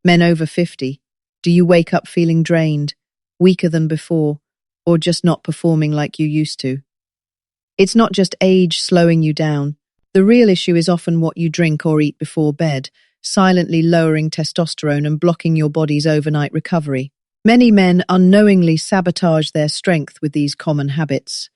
Men over 50, do you wake up feeling drained, weaker than before, or just not performing like you used to? It's not just age slowing you down. The real issue is often what you drink or eat before bed, silently lowering testosterone and blocking your body's overnight recovery. Many men unknowingly sabotage their strength with these common habits.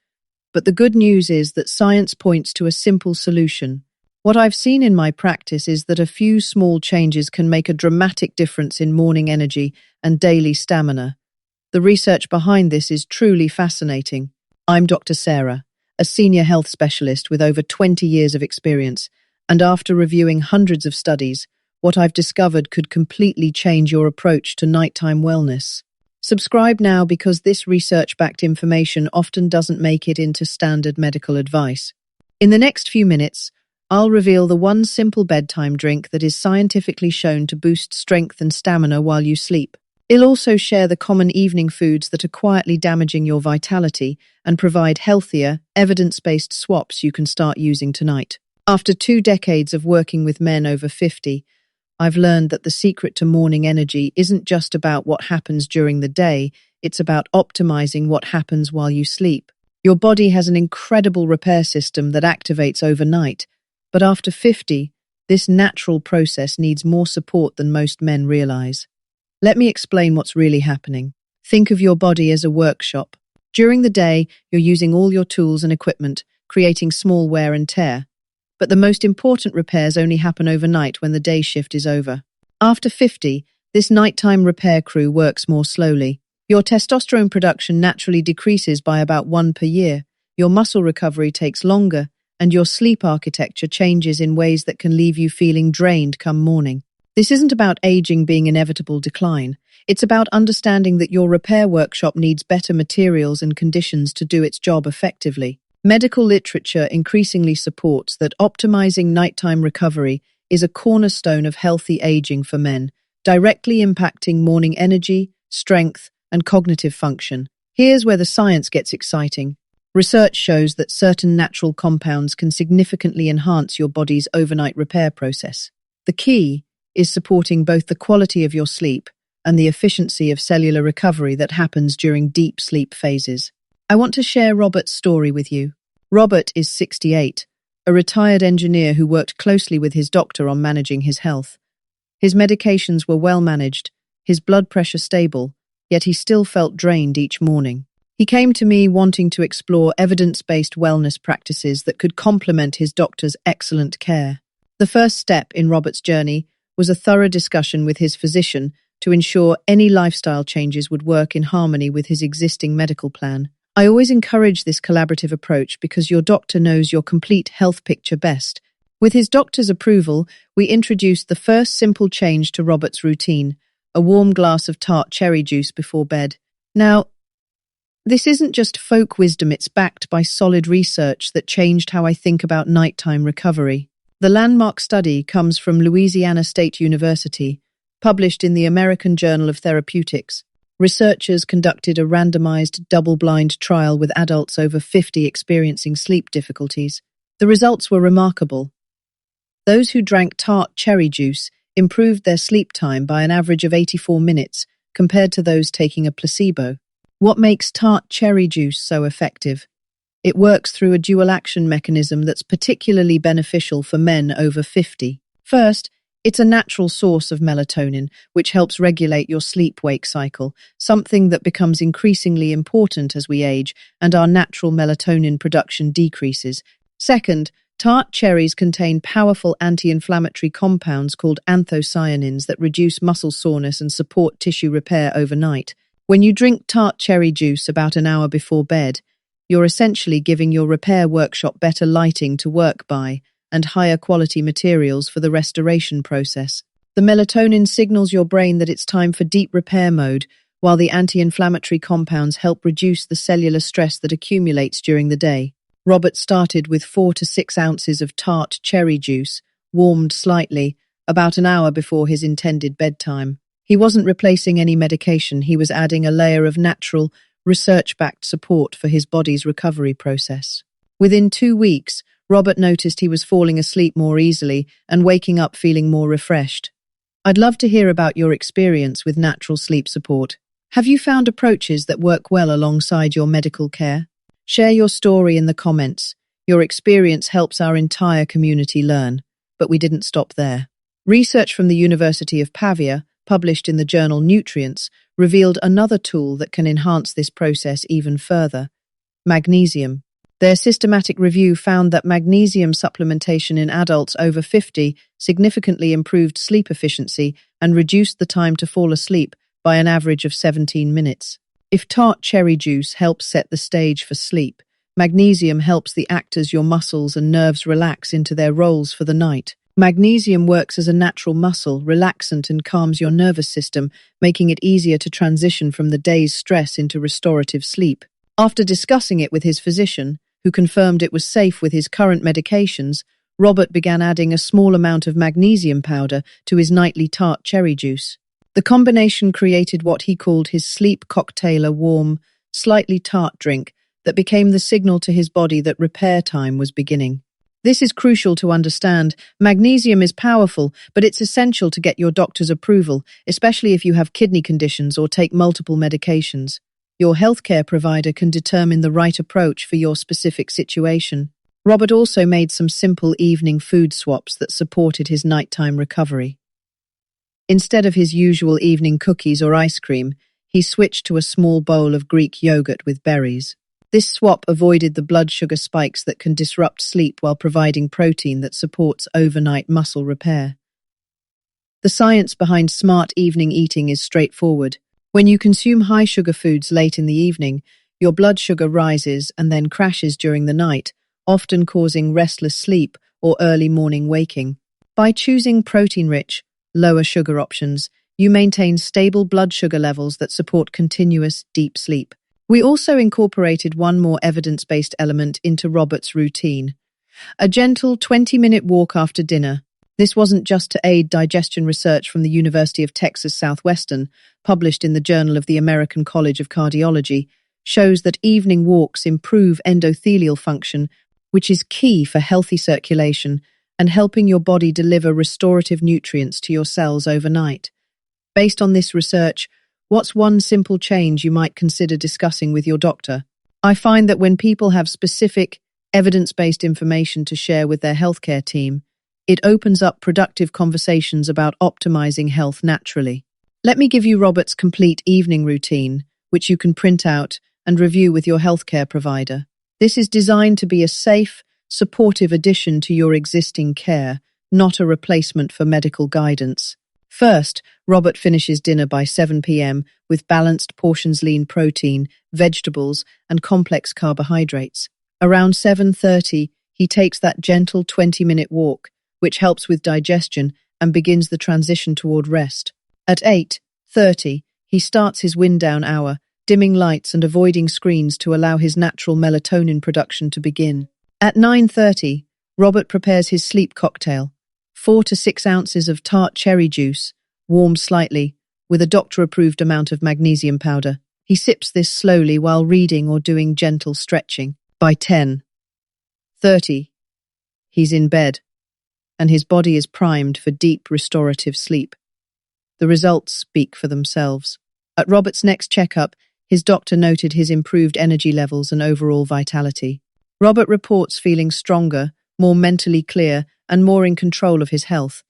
But the good news is that science points to a simple solution. What I've seen in my practice is that a few small changes can make a dramatic difference in morning energy and daily stamina. The research behind this is truly fascinating. I'm Dr. Sarah, a senior health specialist with over 20 years of experience, and after reviewing hundreds of studies, what I've discovered could completely change your approach to nighttime wellness. Subscribe now because this research-backed information often doesn't make it into standard medical advice. In the next few minutes, I'll reveal the one simple bedtime drink that is scientifically shown to boost strength and stamina while you sleep. I'll also share the common evening foods that are quietly damaging your vitality and provide healthier, evidence-based swaps you can start using tonight. After 2 decades of working with men over 50, I've learned that the secret to morning energy isn't just about what happens during the day, it's about optimizing what happens while you sleep. Your body has an incredible repair system that activates overnight, but after 50, this natural process needs more support than most men realize. Let me explain what's really happening. Think of your body as a workshop. During the day, you're using all your tools and equipment, creating small wear and tear. But the most important repairs only happen overnight when the day shift is over. After 50, this nighttime repair crew works more slowly. Your testosterone production naturally decreases by about 1 per year, your muscle recovery takes longer, and your sleep architecture changes in ways that can leave you feeling drained come morning. This isn't about aging being inevitable decline. It's about understanding that your repair workshop needs better materials and conditions to do its job effectively. Medical literature increasingly supports that optimizing nighttime recovery is a cornerstone of healthy aging for men, directly impacting morning energy, strength, and cognitive function. Here's where the science gets exciting. Research shows that certain natural compounds can significantly enhance your body's overnight repair process. The key is supporting both the quality of your sleep and the efficiency of cellular recovery that happens during deep sleep phases. I want to share Robert's story with you. Robert is 68, a retired engineer who worked closely with his doctor on managing his health. His medications were well managed, his blood pressure stable, yet he still felt drained each morning. He came to me wanting to explore evidence-based wellness practices that could complement his doctor's excellent care. The first step in Robert's journey was a thorough discussion with his physician to ensure any lifestyle changes would work in harmony with his existing medical plan. I always encourage this collaborative approach because your doctor knows your complete health picture best. With his doctor's approval, we introduced the first simple change to Robert's routine, a warm glass of Tart cherry juice before bed. Now, this isn't just folk wisdom, it's backed by solid research that changed how I think about nighttime recovery. The landmark study comes from Louisiana State University, published in the American Journal of Therapeutics. Researchers conducted a randomized, double-blind trial with adults over 50 experiencing sleep difficulties. The results were remarkable. Those who drank Tart cherry juice improved their sleep time by an average of 84 minutes compared to those taking a placebo. What makes Tart cherry juice so effective? It works through a dual-action mechanism that's particularly beneficial for men over 50. First, it's a natural source of melatonin, which helps regulate your sleep-wake cycle, something that becomes increasingly important as we age and our natural melatonin production decreases. Second, Tart cherries contain powerful anti-inflammatory compounds called anthocyanins that reduce muscle soreness and support tissue repair overnight. When you drink Tart cherry juice about an hour before bed, you're essentially giving your repair workshop better lighting to work by and higher quality materials for the restoration process. The melatonin signals your brain that it's time for deep repair mode, while the anti-inflammatory compounds help reduce the cellular stress that accumulates during the day. Robert started with 4 to 6 ounces of Tart cherry juice, warmed slightly, about an hour before his intended bedtime. He wasn't replacing any medication, he was adding a layer of natural, research-backed support for his body's recovery process. Within 2 weeks, Robert noticed he was falling asleep more easily and waking up feeling more refreshed. I'd love to hear about your experience with natural sleep support. Have you found approaches that work well alongside your medical care? Share your story in the comments. Your experience helps our entire community learn. But we didn't stop there. Research from the University of Pavia, published in the journal Nutrients, revealed another tool that can enhance this process even further: magnesium. Their systematic review found that magnesium supplementation in adults over 50 significantly improved sleep efficiency and reduced the time to fall asleep by an average of 17 minutes. If Tart cherry juice helps set the stage for sleep, magnesium helps the actors your muscles and nerves relax into their roles for the night. Magnesium works as a natural muscle relaxant and calms your nervous system, making it easier to transition from the day's stress into restorative sleep. After discussing it with his physician, who confirmed it was safe with his current medications, Robert began adding a small amount of magnesium powder to his nightly Tart cherry juice. The combination created what he called his sleep cocktail, a warm, slightly tart drink that became the signal to his body that repair time was beginning. This is crucial to understand. Magnesium is powerful, but it's essential to get your doctor's approval, especially if you have kidney conditions or take multiple medications. Your healthcare provider can determine the right approach for your specific situation. Robert also made some simple evening food swaps that supported his nighttime recovery. Instead of his usual evening cookies or ice cream, he switched to a small bowl of Greek yogurt with berries. This swap avoided the blood sugar spikes that can disrupt sleep while providing protein that supports overnight muscle repair. The science behind smart evening eating is straightforward. When you consume high-sugar foods late in the evening, your blood sugar rises and then crashes during the night, often causing restless sleep or early morning waking. By choosing protein-rich, lower-sugar options, you maintain stable blood sugar levels that support continuous, deep sleep. We also incorporated one more evidence-based element into Robert's routine: a gentle 20-minute walk after dinner. This wasn't just to aid digestion. Research from the University of Texas Southwestern, published in the Journal of the American College of Cardiology, shows that evening walks improve endothelial function, which is key for healthy circulation and helping your body deliver restorative nutrients to your cells overnight. Based on this research, what's one simple change you might consider discussing with your doctor? I find that when people have specific, evidence-based information to share with their healthcare team, it opens up productive conversations about optimizing health naturally. Let me give you Robert's complete evening routine, which you can print out and review with your healthcare provider. This is designed to be a safe, supportive addition to your existing care, not a replacement for medical guidance. First, Robert finishes dinner by 7 p.m. with balanced portions: lean protein, vegetables, and complex carbohydrates. Around 7:30, he takes that gentle 20-minute walk, which helps with digestion and begins the transition toward rest. At 8:30, he starts his wind-down hour, dimming lights and avoiding screens to allow his natural melatonin production to begin. At 9:30, Robert prepares his sleep cocktail: 4 to 6 ounces of Tart cherry juice, warmed slightly, with a doctor-approved amount of magnesium powder. He sips this slowly while reading or doing gentle stretching. By 10:30, he's in bed, and his body is primed for deep restorative sleep. The results speak for themselves. At Robert's next checkup, his doctor noted his improved energy levels and overall vitality. Robert reports feeling stronger, more mentally clear, and more in control of his health.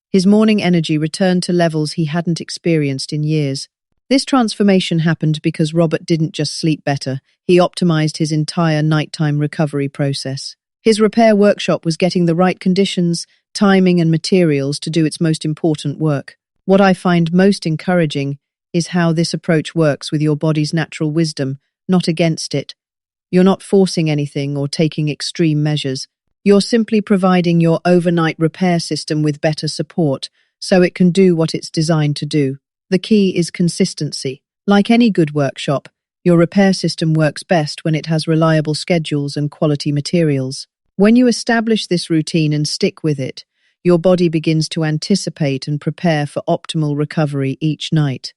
His morning energy returned to levels he hadn't experienced in years. This transformation happened because Robert didn't just sleep better, he optimized his entire nighttime recovery process. His repair workshop was getting the right conditions, timing, and materials to do its most important work. What I find most encouraging is how this approach works with your body's natural wisdom, not against it. You're not forcing anything or taking extreme measures. You're simply providing your overnight repair system with better support so it can do what it's designed to do. The key is consistency. Like any good workshop, your repair system works best when it has reliable schedules and quality materials. When you establish this routine and stick with it, your body begins to anticipate and prepare for optimal recovery each night.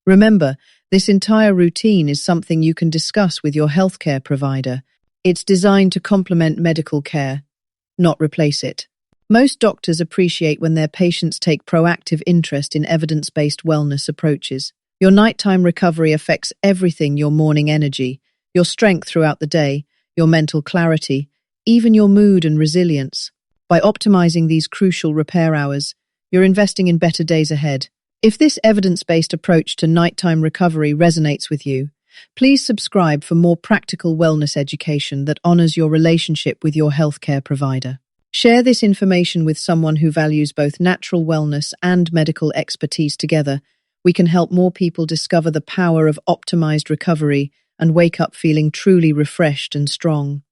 Remember, this entire routine is something you can discuss with your healthcare provider. It's designed to complement medical care, not replace it. Most doctors appreciate when their patients take proactive interest in evidence-based wellness approaches. Your nighttime recovery affects everything: your morning energy, your strength throughout the day, your mental clarity, even your mood and resilience. By optimizing these crucial repair hours, you're investing in better days ahead. If this evidence-based approach to nighttime recovery resonates with you, please subscribe for more practical wellness education that honors your relationship with your healthcare provider. Share this information with someone who values both natural wellness and medical expertise. Together, we can help more people discover the power of optimized recovery and wake up feeling truly refreshed and strong.